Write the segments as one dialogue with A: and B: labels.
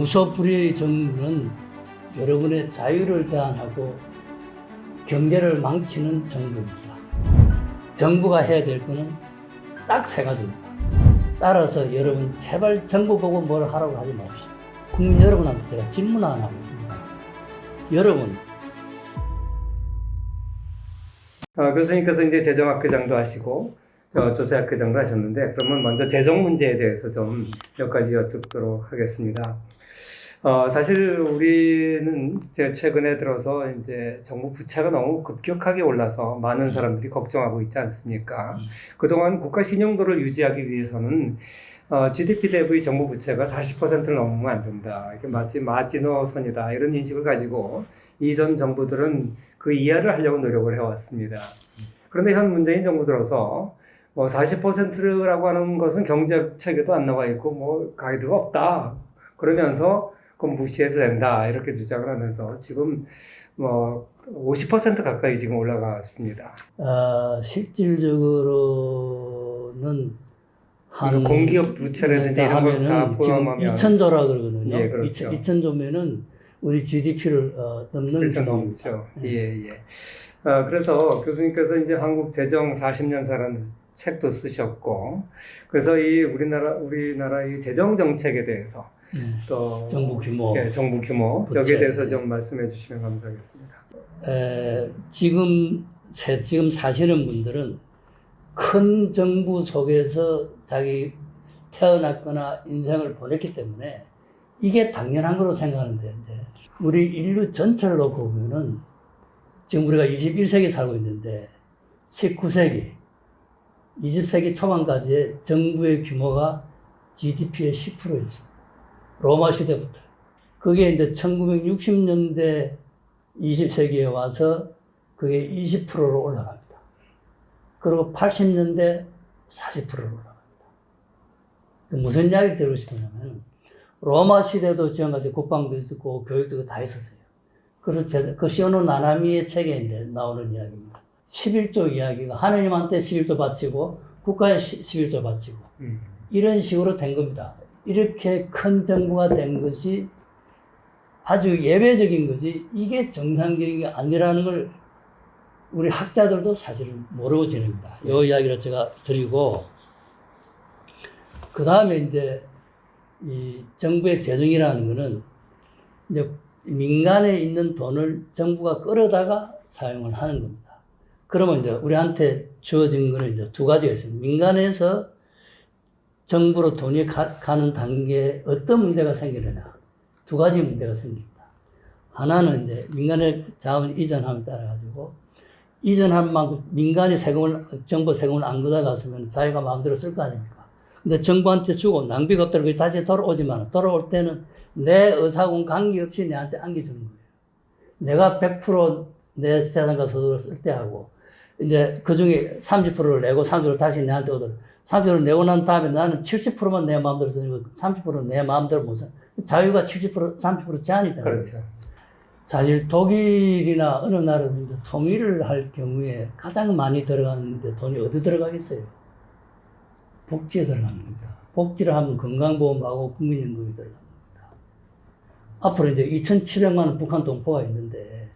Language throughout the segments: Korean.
A: 무소불위의 정부는 여러분의 자유를 제한하고 경제를 망치는 정부입니다. 정부가 해야 될 거는 딱 세 가지입니다. 따라서 여러분 제발 정부 보고 뭘 하라고 하지 마십시오. 국민 여러분한테 제가 질문 하나 하겠습니다. 여러분,
B: 교수님께서 이제 재정학회장도 하시고 조세학회장도 하셨는데, 그러면 먼저 재정 문제에 대해서 좀 몇 가지 여쭙도록 하겠습니다. 사실 우리는 최근에 들어서 이제 정부 부채가 너무 급격하게 올라서 많은 사람들이 걱정하고 있지 않습니까? 그동안 국가 신용도를 유지하기 위해서는 GDP 대비 정부 부채가 40%를 넘으면 안 된다. 이게 마치 마지노선이다. 이런 인식을 가지고 이전 정부들은 그 이하를 하려고 노력을 해왔습니다. 그런데 현 문재인 정부 들어서 40%라고 하는 것은 경제학 책에도 안 나와 있고 가이드가 없다. 그러면서 그건 무시해도 된다. 이렇게 주장을 하면서 지금 50% 가까이 지금 올라갔습니다.
A: 실질적으로는
B: 공기업 부채라든지 이런 거 다 포함하면
A: 2,000조라 그러거든요.
B: 예, 그렇죠.
A: 2,000조면은 우리 GDP를 넘는
B: 그렇죠,
A: 규모입니다.
B: 넘죠. 예. 그래서 교수님께서 이제 한국 재정 40년사라는 책도 쓰셨고, 그래서 이 우리나라의 재정 정책에 대해서 또
A: 정부 규모,
B: 정부 규모
A: 부채,
B: 여기에 대해서 좀 말씀해 주시면 감사하겠습니다.
A: 지금 사시는 분들은 큰 정부 속에서 자기 태어났거나 인생을 보냈기 때문에 이게 당연한 거로 생각하는 데인데, 우리 인류 전체를 놓고 보면은 지금 우리가 21세기 살고 있는데 19세기, 20세기 초반까지의 정부의 규모가 GDP의 10%였습니다. 로마 시대부터. 그게 이제 1960년대 20세기에 와서 그게 20%로 올라갑니다. 그리고 80년대 40%로 올라갑니다. 무슨 이야기 들고 싶으냐면, 로마 시대도 지금까지 국방도 있었고 교육도 다 있었어요. 그래서 그 시오노 나나미의 책에 이제 나오는 이야기입니다. 11조 이야기가 하느님한테 11조 바치고 국가에 11조 바치고 이런 식으로 된 겁니다. 이렇게 큰 정부가 된 것이 아주 예외적인 거지 이게 정상적인 게 아니라는 걸 우리 학자들도 사실은 모르고 지냅니다. 이 이야기를 제가 드리고, 그 다음에 이제 이 정부의 재정이라는 거는 이제 민간에 있는 돈을 정부가 끌어다가 사용을 하는 겁니다. 그러면 이제 우리한테 주어진 거는 이제 두 가지가 있습니다. 민간에서 정부로 돈이 가는 단계에 어떤 문제가 생기느냐. 두 가지 문제가 생깁니다. 하나는 이제 민간의 자원 이전함에 따라가지고 이전한 만큼 민간이 정부 세금을 안 걷어갔으면 자기가 마음대로 쓸 거 아닙니까? 근데 정부한테 주고 낭비가 없다고 다시 돌아오지만 돌아올 때는 내 의사하고는 관계없이 내한테 안겨주는 거예요. 내가 100% 내 재산과 서적을 쓸 때 하고, 이제 그 중에 30%를 내고 30%를 다시 내한테 오도록, 30%를 내고 난 다음에 나는 70%만 내 마음대로 쓰는 거, 30%는 내 마음대로 못 써. 자유가 70%, 30% 제한이 되는 거예요.
B: 그렇죠.
A: 사실 독일이나 어느 나라는 통일을 할 경우에 가장 많이 들어가는데 돈이 어디 들어가겠어요? 복지에 들어가는 거죠. 복지를 하면 건강보험하고 국민연금이 들어갑니다. 앞으로 이제 2,700만 원 북한 동포가 있는데,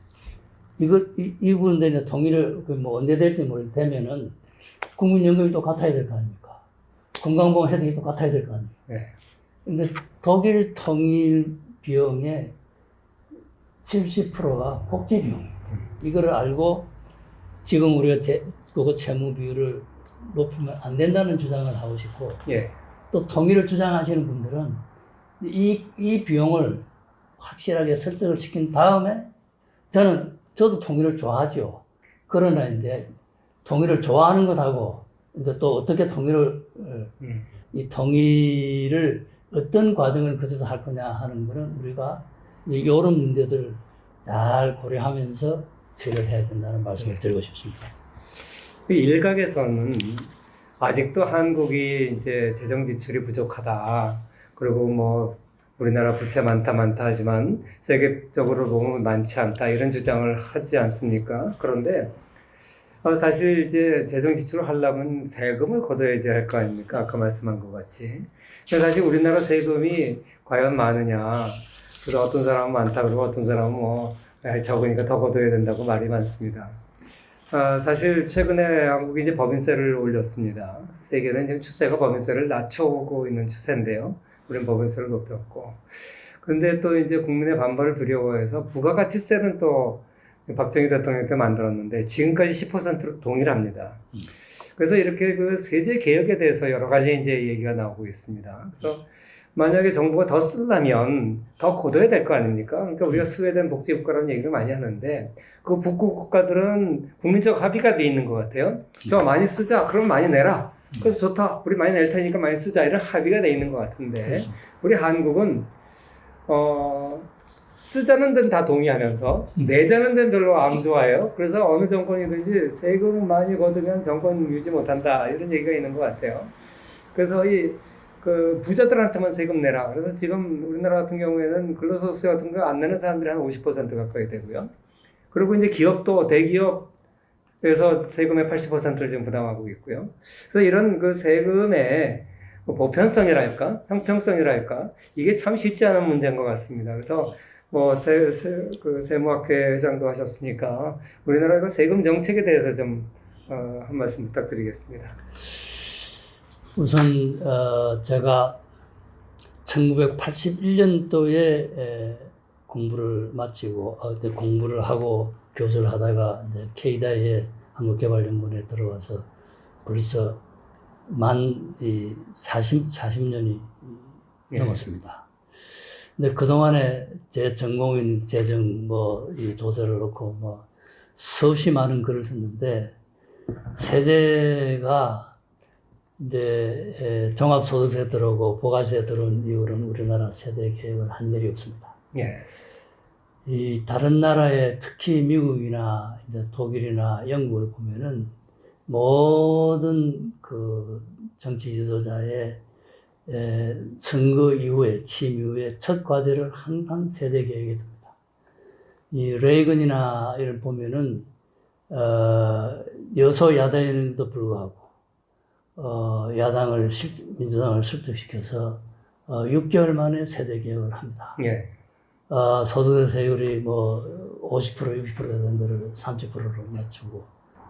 A: 이분들이 통일을 언제 될지 모르겠다면은 국민연금이 또 같아야 될 거 아닙니까? 건강보험 혜택이 또 같아야 될 거 아닙니까?
B: 네.
A: 근데 독일 통일 비용의 70%가 복지 비용입니다. 이거를 알고 지금 우리가 그거 채무 비율을 높이면 안 된다는 주장을 하고 싶고, 또 통일을 주장하시는 분들은 이 비용을 확실하게 설득을 시킨 다음에, 저도 통일을 좋아하죠. 그러나 이제 통일을 좋아하는 것하고 이제 또 어떻게 이 통일을 어떤 과정을 거쳐서 할 거냐 하는 거는 우리가 이런 문제들 잘 고려하면서 처리를 해야 된다는 말씀을 드리고 싶습니다.
B: 일각에서는 아직도 한국이 이제 재정 지출이 부족하다. 그리고 우리나라 부채 많다 하지만 세계적으로 보면 많지 않다. 이런 주장을 하지 않습니까? 그런데 사실 이제 재정 지출을 하려면 세금을 걷어야지 할 거 아닙니까? 아까 말씀한 것 같이. 근데 사실 우리나라 세금이 과연 많으냐? 그래서 어떤 사람은 많다 그러고 어떤 사람은 뭐 적으니까 더 걷어야 된다고 말이 많습니다. 사실 최근에 한국이 이제 법인세를 올렸습니다. 세계는 지금 추세가 법인세를 낮춰오고 있는 추세인데요. 우리는 법인세를 높였고. 그런데 또 이제 국민의 반발을 두려워해서 부가가치세는 또 박정희 대통령 때 만들었는데 지금까지 10%로 동일합니다. 그래서 이렇게 그 세제 개혁에 대해서 여러 가지 이제 얘기가 나오고 있습니다. 그래서 만약에 정부가 더 쓰려면 더 걷어야 될 거 아닙니까? 그러니까 우리가 스웨덴 복지국가라는 얘기를 많이 하는데 그 북구 국가들은 국민적 합의가 돼 있는 것 같아요. 저 많이 쓰자. 그럼 많이 내라. 그래서 좋다. 우리 많이 낼 테니까 많이 쓰자. 이런 합의가 돼 있는 것 같은데 우리 한국은 쓰자는 데는 다 동의하면서 내자는 데는 별로 안 좋아해요. 그래서 어느 정권이든지 세금을 많이 걷으면 정권 유지 못한다 이런 얘기가 있는 것 같아요. 그래서 그 부자들한테만 세금 내라. 그래서 지금 우리나라 같은 경우에는 근로소득세 같은 거 안 내는 사람들이 한 50% 가까이 되고요. 그리고 이제 기업도 대기업에서 세금의 80%를 지금 부담하고 있고요. 그래서 이런 그 세금의 보편성이랄까, 형평성이랄까, 이게 참 쉽지 않은 문제인 것 같습니다. 그래서 뭐 그 세무학회 회장도 하셨으니까 우리나라 세금 정책에 대해서 좀 한 말씀 부탁드리겠습니다.
A: 우선 제가 1981년도에 공부를 마치고 공부를 하고 교수를 하다가 이제 K다이에 한국개발연구원에 들어와서 벌써 만 40년이 넘었습니다. 근데 그동안에 제 전공인 재정 이 조사를 놓고 수없이 많은 글을 썼는데 세제가 이제 종합소득세 들어오고 부가세 들어온 이후로는 우리나라 세제 개혁을 한 일이 없습니다. 이 다른 나라에 특히 미국이나 이제 독일이나 영국을 보면은 모든 그 정치 지도자의 선거 이후에 취임 이후에 첫 과제를 항상 세제 개혁에 듭니다. 이 레이건이나 이런 보면은 여소야당에도 불구하고 민주당을 설득시켜서 6개월 만에 세제 개혁을 합니다. 소득세 세율이 50%, 60% 되던 거를 30%로 낮추고.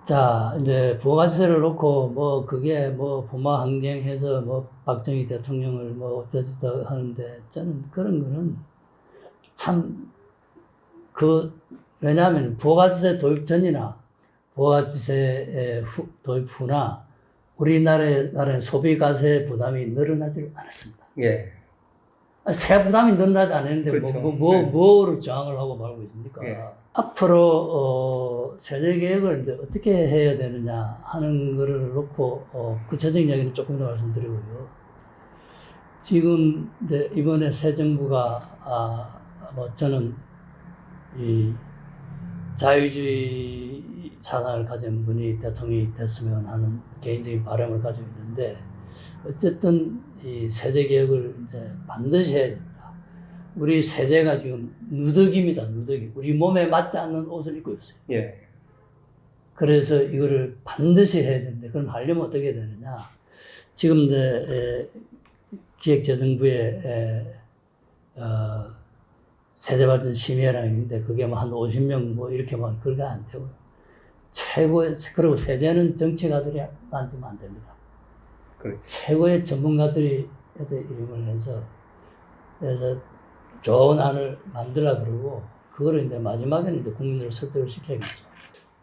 A: 자, 이제 부가세를 놓고 그게 부마항쟁해서 박정희 대통령을 어쩌다 하는데 저는 그런 거는 참 왜냐하면 부가세 도입 전이나 부가세 도입 후나 우리나라의 소비가세 부담이 늘어나지 않았습니다. 세 부담이 늘어나지 않았는데
B: 그렇죠.
A: 뭐를 저항을 하고 말고 있습니까? 앞으로 세제 개혁을 이제 어떻게 해야 되느냐 하는 거를 놓고 구체적인 이야기는 조금 더 말씀드리고요. 지금 이제 이번에 새 정부가 저는 이 자유주의 사상을 가진 분이 대통령이 됐으면 하는 개인적인 바람을 가지고 있는데 어쨌든 이 세제 개혁을 이제 반드시 해야 됩니다. 우리 세제가 지금 누더기입니다. 누더기. 우리 몸에 맞지 않는 옷을 입고 있어요. 그래서 이거를 반드시 해야 되는데 그럼 하려면 어떻게 해야 되느냐? 지금 이제 기획재정부에 세대발전 심의회라는 게 있는데 그게 한 50명 이렇게만 그게 안 되고요. 그리고 세제는 정치가들이 만들면 안 됩니다.
B: 그렇지.
A: 최고의 전문가들이 이름을 해서 좋은 안을 만들라 그러고 그거를 이제 마지막에는 이제 국민들을 설득을 시켜야겠죠.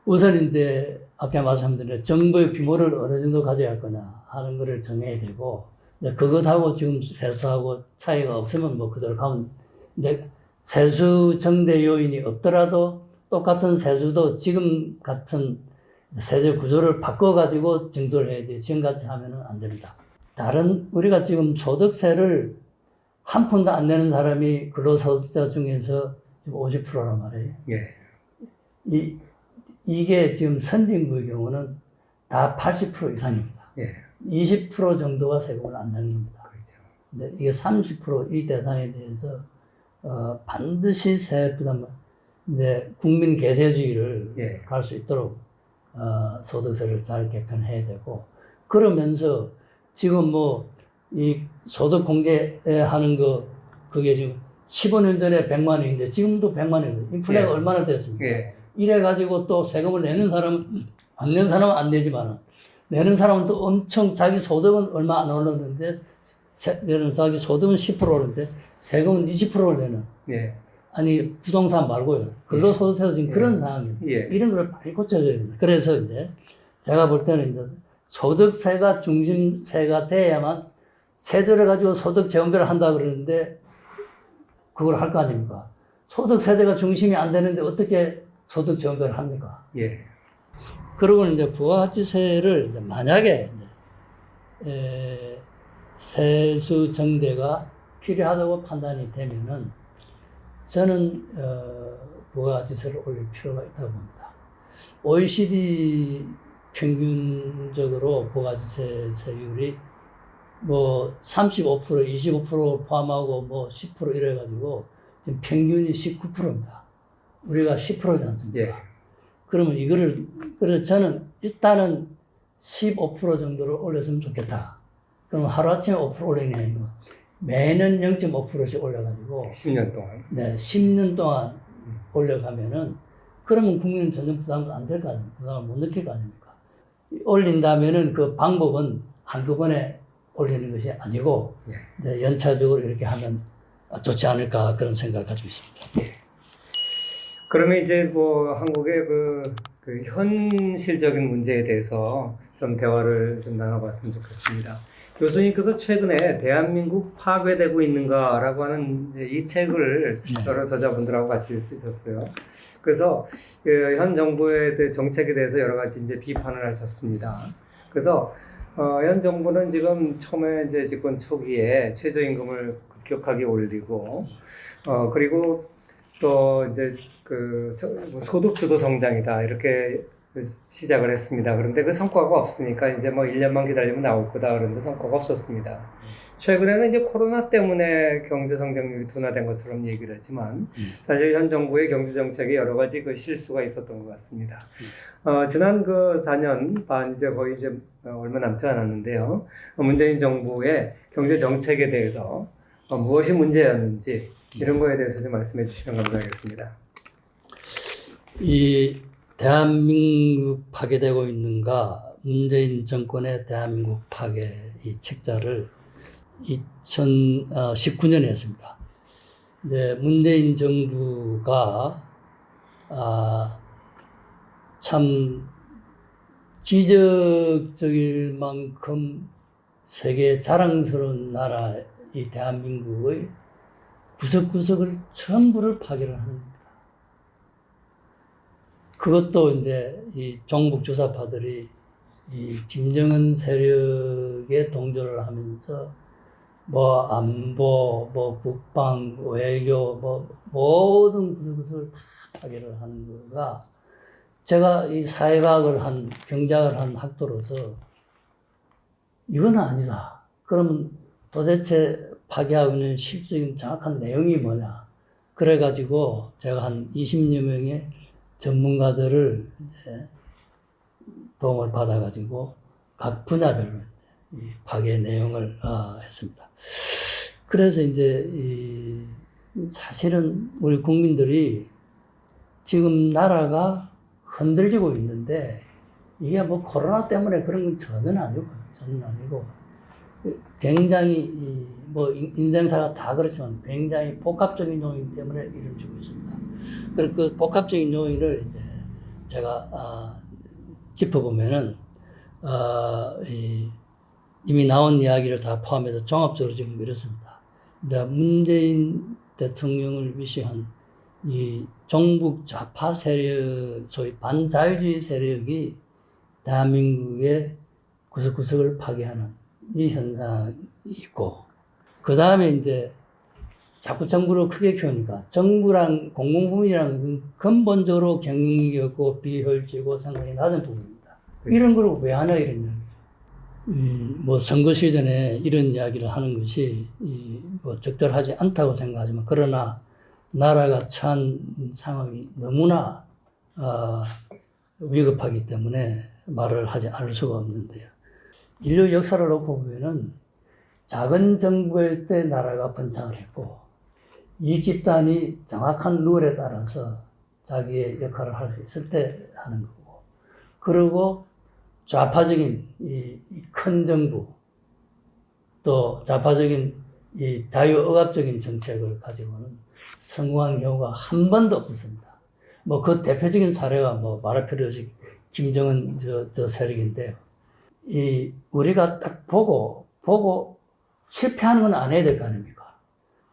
A: 우선 이제 아까 말씀드린 정부의 규모를 어느 정도 가져야 할 거냐 하는 거를 정해야 되고 그것하고 지금 세수하고 차이가 없으면 그대로 가면 이제 세수 정대 요인이 없더라도 똑같은 세수도 지금 같은 세제 구조를 바꿔가지고 징수를 해야 돼요. 지금같이 하면은 안 됩니다. 우리가 지금 소득세를 한 푼도 안 내는 사람이 근로소득자 중에서 지금 50%란 말이에요. 이게 지금 선진국의 경우는 다 80% 이상입니다. 20% 정도가 세금을 안 내는 겁니다. 근데 이게 30% 이 대상에 대해서 반드시 세 부담을 국민 계세주의를 갈 수 있도록 소득세를 잘 개편해야 되고, 그러면서 지금 뭐 이 소득 공개하는 거 그게 지금 15년 전에 100만 원인데 지금도 100만 원이거든요. 인플레가
B: 예.
A: 얼마나 됐습니까?
B: 예.
A: 이래 가지고 또 세금을 내는 사람은 안 내는 사람은 안 내지만 내는 사람은 또 엄청 자기 소득은 얼마 안 오르는데 자기 소득은 10% 오르는데 세금은 20%를 내는.
B: 예.
A: 아니 부동산 말고요. 근로소득세도 지금
B: 예.
A: 그런 상황이에요.
B: 예.
A: 이런 걸 많이 고쳐줘야 됩니다. 그래서 이제 제가 볼 때는 이제 소득세가 중심세가 돼야만 세제를 가지고 소득 재원별을 한다 그러는데 그걸 할 거 아닙니까? 소득 세대가 중심이 안 되는데 어떻게 소득 재원별을 합니까?
B: 예.
A: 그러고 이제 부가가치세를 이제 만약에 세수 정대가 필요하다고 판단이 되면은 저는 부가가치세를 올릴 필요가 있다고 봅니다. OECD 평균적으로 부가가치세 세율이 뭐 35%, 25% 포함하고 뭐 10% 이래가지고 지금 평균이 19%입니다. 우리가 10%지 않습니까?
B: 예.
A: 그러면 이거를 그래서 저는 일단은 15% 정도를 올렸으면 좋겠다. 그러면 하루아침에 5% 올리는 게 아니고 매년 0.5%씩 올려가지고
B: 10년 동안.
A: 네, 10년 동안 올려가면은 그러면 국민은 전혀 부담을 안 될 거 아닙니까? 부담을 못 느낄 거 아닙니까? 올린다면은 그 방법은 한꺼번에 올리는 것이 아니고
B: 예.
A: 네, 연차적으로 이렇게 하면 좋지 않을까 그런 생각을 가지고 있습니다.
B: 그러면 이제 뭐 한국의 그 현실적인 문제에 대해서 좀 대화를 좀 나눠봤으면 좋겠습니다. 교수님께서 최근에 대한민국 파괴되고 있는가라고 하는 이제 이 책을
A: 네.
B: 여러 저자분들하고 같이 쓰셨어요. 그래서 그 현 정부의 정책에 대해서 여러 가지 이제 비판을 하셨습니다. 그래서 현 정부는 지금 처음에 이제 집권 초기에 최저임금을 급격하게 올리고 그리고 또 이제 소득주도 성장이다 이렇게 시작을 했습니다. 그런데 그 성과가 없으니까 이제 뭐 1년만 기다리면 나올 거다 그런데 성과가 없었습니다. 최근에는 이제 코로나 때문에 경제 성장률이 둔화된 것처럼 얘기를 하지만 사실 현 정부의 경제 정책에 여러 가지 그 실수가 있었던 것 같습니다. 지난 그 4년 반 이제 거의 이제 얼마 남지 않았는데요. 문재인 정부의 경제 정책에 대해서 무엇이 문제였는지 이런 거에 대해서 좀 말씀해 주시면 감사하겠습니다.
A: 이 대한민국 파괴되고 있는가 문재인 정권의 대한민국 파괴 이 책자를 2019년에 했습니다. 근데 문재인 정부가 참 기적적일 만큼 세계 자랑스러운 나라 이 대한민국의 구석구석을 전부를 파괴를 하는 겁니다. 그것도 이제 이 종북 주사파들이 이 김정은 세력에 동조를 하면서 뭐 안보, 뭐 국방, 외교, 뭐 모든 구석구석을 다 파괴를 하는 거가 제가 이 사회과학을 한 경제학을 한 학도로서 이건 아니다. 그러면 도대체 파괴하고 있는 실질적인 정확한 내용이 뭐냐. 그래가지고 제가 한 20여 명의 전문가들을 이제 도움을 받아가지고 각 분야별로 이 파괴 내용을 했습니다. 그래서 이제 사실은 우리 국민들이 지금 나라가 흔들리고 있는데 이게 뭐 코로나 때문에 그런 건 전혀 아니고 굉장히 뭐 인생사가 다 그렇지만 굉장히 복합적인 요인 때문에 이루어지고 있습니다. 그리고 그 복합적인 요인을 이제 제가 짚어보면은 이미 나온 이야기를 다 포함해서 종합적으로 지금 이렇습니다. 문재인 대통령을 위시한 이 종북 좌파 세력, 소위 반자유주의 세력이 대한민국의 구석구석을 파괴하는 이 현상이 있고, 그 다음에 이제 자꾸 정부를 크게 키우니까 정부랑 공공부문이라는 것은 근본적으로 경영력이 없고 비효율적이고 생산이 낮은 부분입니다. 이런 걸 왜 하나 이런 이야기죠. 뭐 선거 시즌에 이런 이야기를 하는 것이 뭐 적절하지 않다고 생각하지만 그러나 나라가 처한 상황이 너무나 위급하기 때문에 말을 하지 않을 수가 없는데요. 인류 역사를 놓고 보면은 작은 정부일 때 나라가 번창을 했고 이 집단이 정확한 룰에 따라서 자기의 역할을 할 수 있을 때 하는 거고 그리고 좌파적인 이 큰 정부 또 좌파적인 이 자유억압적인 정책을 가지고는 성공한 경우가 한 번도 없었습니다. 뭐 그 대표적인 사례가 뭐 말할 필요 없이 김정은 저 세력인데요. 이 우리가 딱 보고 실패하는 건 안 해야 될 거 아닙니까?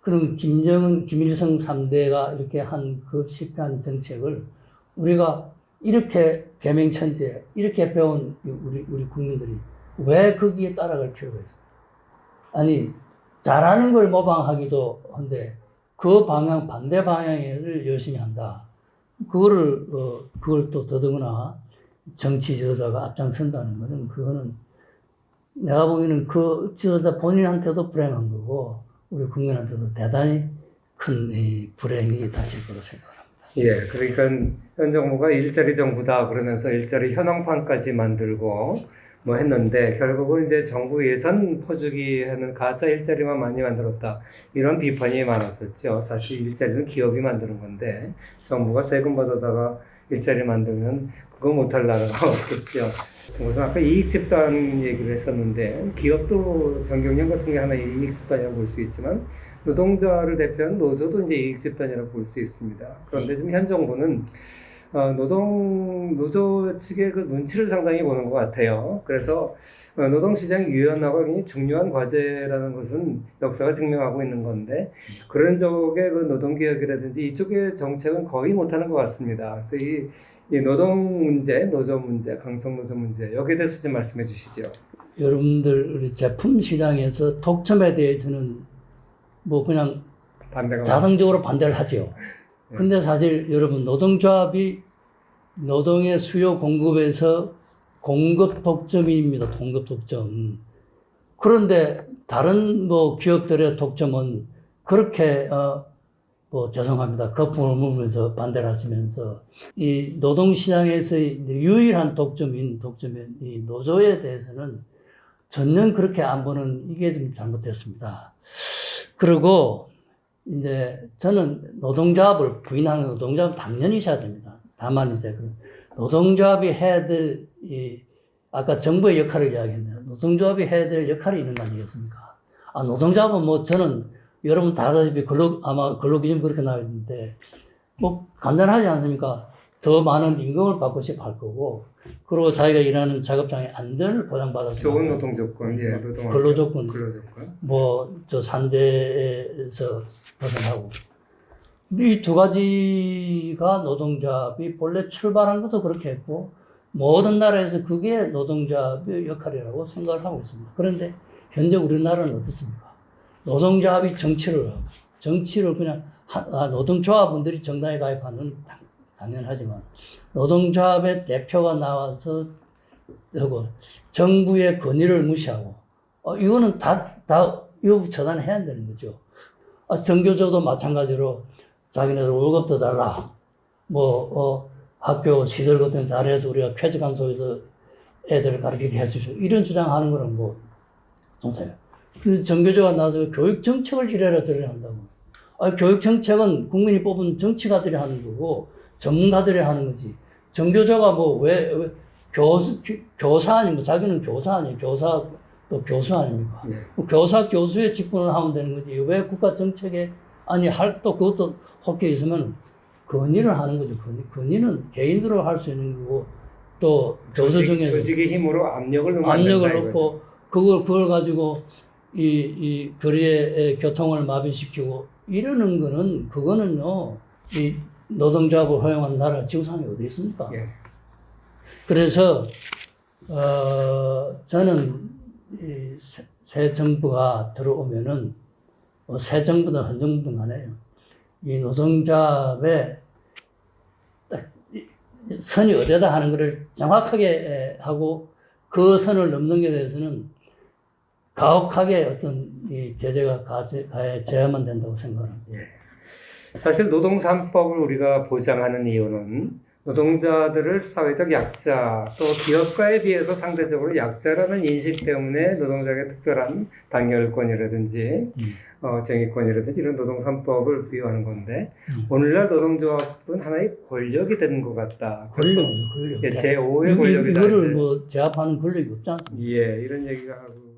A: 그럼 김정은, 김일성 3대가 이렇게 한 그 실패한 정책을 우리가 이렇게 개명천재, 이렇게 배운 우리 국민들이 왜 거기에 따라갈 필요가 있어요? 아니, 잘하는 걸 모방하기도 한데 그 방향, 반대 방향을 열심히 한다. 그걸 또 더더구나 정치 지도자가 앞장선다는 거는 그거는 내가 보기에는 그 지도자 본인한테도 불행한 거고 우리 국민한테도 대단히 큰 불행이 닥칠 거로 생각합니다.
B: 예, 그러니까 현 정부가 일자리 정부다 그러면서 일자리 현황판까지 만들고 뭐 했는데 결국은 이제 정부 예산 퍼주기에는 가짜 일자리만 많이 만들었다 이런 비판이 많았었죠. 사실 일자리는 기업이 만드는 건데 정부가 세금 받아다가 일자리 만들면 그거 못할 나라가 없겠죠. 우선 아까 이익 집단 얘기를 했었는데 기업도 정경련 같은 게 하나의 이익 집단이라고 볼 수 있지만 노동자를 대표하는 노조도 이제 이익 집단이라고 볼 수 있습니다. 그런데 지금 현 정부는 노조 측의 그 눈치를 상당히 보는 것 같아요. 그래서 노동시장이 유연하고 굉장히 중요한 과제라는 것은 역사가 증명하고 있는 건데 그런 쪽의 그 노동개혁이라든지 이쪽의 정책은 거의 못하는 것 같습니다. 그래서 이 노동 문제, 노조 문제, 강성 노조 문제 여기에 대해서 좀 말씀해 주시죠.
A: 여러분들 우리 제품 시장에서 독점에 대해서는 뭐 그냥 자성적으로 반대를 하죠. 근데 사실 여러분 노동조합이 노동의 수요 공급에서 공급 독점입니다. 공급 독점. 그런데 다른 뭐 기업들의 독점은 그렇게 뭐 죄송합니다. 거품을 물면서 반대를 하시면서 이 노동시장에서의 유일한 독점인 이 노조에 대해서는 전혀 그렇게 안 보는 이게 좀 잘못됐습니다. 그리고 이제 저는 노동조합을 부인하는 노동조합은 당연히 있어야 됩니다. 다만 이제 그 노동조합이 해야 될 아까 정부의 역할을 이야기했네요. 노동조합이 해야 될 역할이 있는 거 아니겠습니까? 노동조합은 뭐 저는 여러분 다 아다시피 아마 근로기준 그렇게 나와 있는데 뭐 간단하지 않습니까? 더 많은 임금을 받고 싶어 할 거고 그리고 자기가 일하는 작업장의 안전을 보장받아서
B: 좋은 노동 조건, 예,
A: 근로 조건,
B: 근로조건.
A: 뭐 저 산대에서 벗어나고 이 두 가지가 노동조합이 본래 출발한 것도 그렇게 했고 모든 나라에서 그게 노동조합의 역할이라고 생각을 하고 있습니다. 그런데 현재 우리나라는 어떻습니까? 노동조합이 정치를 그냥 노동조합원들이 정당에 가입하는 당연하지만 노동조합의 대표가 나와서 하고 정부의 권위를 무시하고 이거는 다 이거 처단해야 되는 거죠. 정교조도 마찬가지로 자기네들 월급도 달라. 학교 시설 같은 거 잘해서 우리가 쾌적한 속에서 애들을 가르치게 해주죠. 이런 주장하는 거는 뭐 정상이에요. 근데 정교조가 나와서 교육 정책을 이래라 저래라 한다고. 교육 정책은 국민이 뽑은 정치가들이 하는 거고 전문가들이 하는 거지. 정교조가 뭐 왜 교사 아니면 자기는 교사 아니에요. 교사 또 교수 아닙니까?
B: 네.
A: 교사 교수의 직분을 하면 되는 거지. 왜 국가 정책에 또 그것도 혹여 있으면 건의를 하는 거죠. 건의는 개인으로 할 수 있는 거고 또 교수 중에
B: 조직의 힘으로 압력을
A: 넣고 그걸 가지고 이 거리의 교통을 마비시키고 이러는 거는 그거는요 이 노동조합을 허용하는 나라가 지구상에 어디 있습니까?
B: 예.
A: 그래서 저는 새 정부가 들어오면은 새 정부든 현 정부든 간에 이 노동조합의 딱 선이 어디다 하는 것을 정확하게 하고 그 선을 넘는 것에 대해서는 가혹하게 어떤 이 제재가 가해져야만 된다고 생각합니다.
B: 예. 사실 노동 3법을 우리가 보장하는 이유는 노동자들을 사회적 약자, 또 기업가에 비해서 상대적으로 약자라는 인식 때문에 노동자에게 특별한 단결권이라든지 정의권이라든지 이런 노동 3법을 부여하는 건데 오늘날 노동조합은 하나의 권력이 되는 것 같다.
A: 권력.
B: 예, 제5의 권력이다.
A: 이거를
B: 이제.
A: 뭐 제압하는 권력이 없지 않습니까?
B: 예, 이런 얘기가 하고